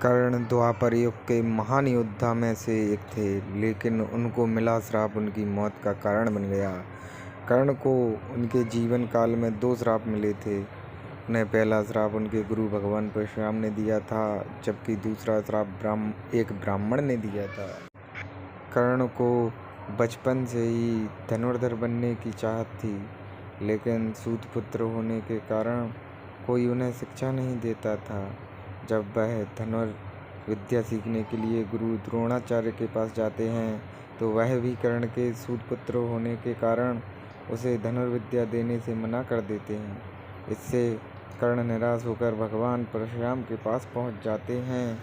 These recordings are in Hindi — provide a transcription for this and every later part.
कर्ण द्वापर युग के महान योद्धा में से एक थे, लेकिन उनको मिला श्राप उनकी मौत का कारण बन गया। कर्ण को उनके जीवन काल में 2 श्राप मिले थे। उन्हें पहला श्राप उनके गुरु भगवान परशुराम ने दिया था, जबकि दूसरा श्राप एक ब्राह्मण ने दिया था। कर्ण को बचपन से ही धनुर्धर बनने की चाहत थी, लेकिन सूत पुत्र होने के कारण कोई उन्हें शिक्षा नहीं देता था। जब वह धनुर्विद्या सीखने के लिए गुरु द्रोणाचार्य के पास जाते हैं, तो वह भी कर्ण के सूत पुत्र होने के कारण उसे धनुर्विद्या देने से मना कर देते हैं। इससे कर्ण निराश होकर भगवान परशुराम के पास पहुंच जाते हैं।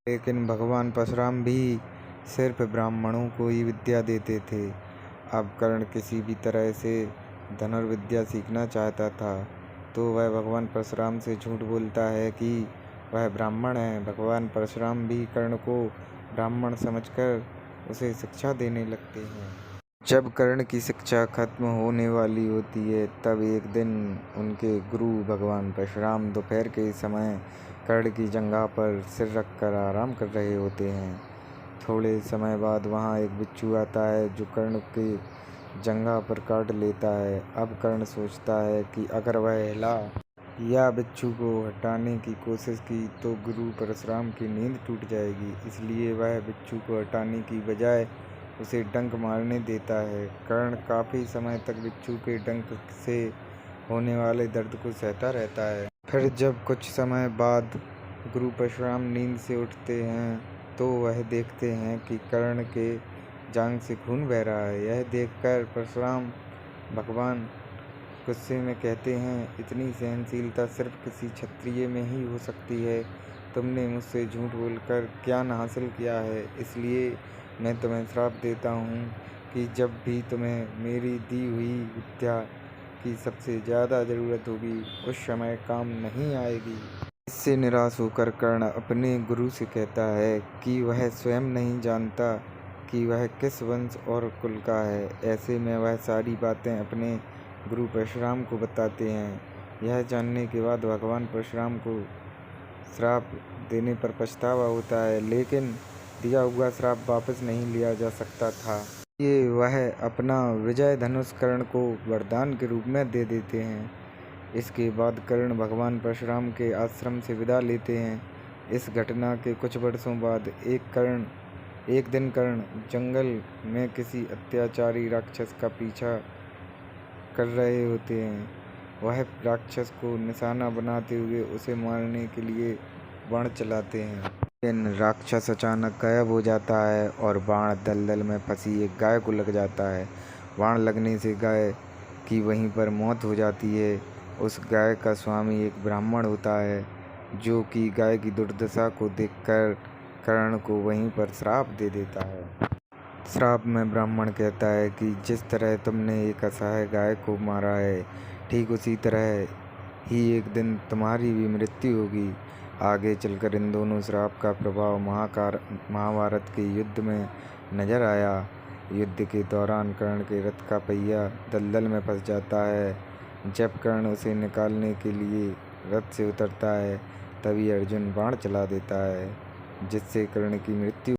लेकिन भगवान परशुराम भी सिर्फ ब्राह्मणों को ही विद्या देते थे। अब कर्ण किसी भी तरह से धनुर्विद्या सीखना चाहता था, तो वह भगवान परशुराम से झूठ बोलता है कि वह ब्राह्मण है। भगवान परशुराम भी कर्ण को ब्राह्मण समझकर उसे शिक्षा देने लगते हैं। जब कर्ण की शिक्षा खत्म होने वाली होती है, तब एक दिन उनके गुरु भगवान परशुराम दोपहर के समय कर्ण की जंघा पर सिर रखकर आराम कर रहे होते हैं। थोड़े समय बाद वहां एक बिच्छू आता है, जो कर्ण के जंघा पर काट लेता है। अब कर्ण सोचता है कि अगर वह हिला या बिच्छू को हटाने की कोशिश की तो गुरु परशुराम की नींद टूट जाएगी, इसलिए वह बिच्छू को हटाने की बजाय उसे डंक मारने देता है। कर्ण काफ़ी समय तक बिच्छू के डंक से होने वाले दर्द को सहता रहता है। फिर जब कुछ समय बाद गुरु परशुराम नींद से उठते हैं, तो वह देखते हैं कि कर्ण के जांघ से खून बह रहा है। यह देखकर परशुराम भगवान गुस्से में कहते हैं, इतनी सहनशीलता सिर्फ किसी क्षत्रिय में ही हो सकती है। तुमने मुझसे झूठ बोलकर ज्ञान हासिल किया है, इसलिए मैं तुम्हें श्राप देता हूँ कि जब भी तुम्हें मेरी दी हुई विद्या की सबसे ज़्यादा ज़रूरत होगी, उस समय काम नहीं आएगी। इससे निराश होकर कर्ण अपने गुरु से कहता है कि वह स्वयं नहीं जानता कि वह किस वंश और कुल का है। ऐसे में वह सारी बातें अपने गुरु परशुराम को बताते हैं। यह जानने के बाद भगवान परशुराम को श्राप देने पर पछतावा होता है, लेकिन दिया हुआ श्राप वापस नहीं लिया जा सकता था। ये वह अपना विजय धनुष कर्ण को वरदान के रूप में दे देते हैं। इसके बाद कर्ण भगवान परशुराम के आश्रम से विदा लेते हैं। इस घटना के कुछ वर्षों बाद एक दिन कर्ण जंगल में किसी अत्याचारी राक्षस का पीछा कर रहे होते हैं। वह राक्षस को निशाना बनाते हुए उसे मारने के लिए बाण चलाते हैं, लेकिन राक्षस अचानक गायब हो जाता है और बाण दलदल में फंसी एक गाय को लग जाता है। बाण लगने से गाय की वहीं पर मौत हो जाती है। उस गाय का स्वामी एक ब्राह्मण होता है, जो कि गाय की दुर्दशा को देखकर कर्ण को वहीं पर श्राप दे देता है। श्राप में ब्राह्मण कहता है कि जिस तरह तुमने एक असहाय गाय को मारा है, ठीक उसी तरह ही एक दिन तुम्हारी भी मृत्यु होगी। आगे चलकर इन दोनों श्राप का प्रभाव महाभारत के युद्ध में नजर आया। युद्ध के दौरान कर्ण के रथ का पहिया दलदल में फंस जाता है। जब कर्ण उसे निकालने के लिए रथ से उतरता है, तभी अर्जुन बाण चला देता है, जिससे कर्ण की मृत्यु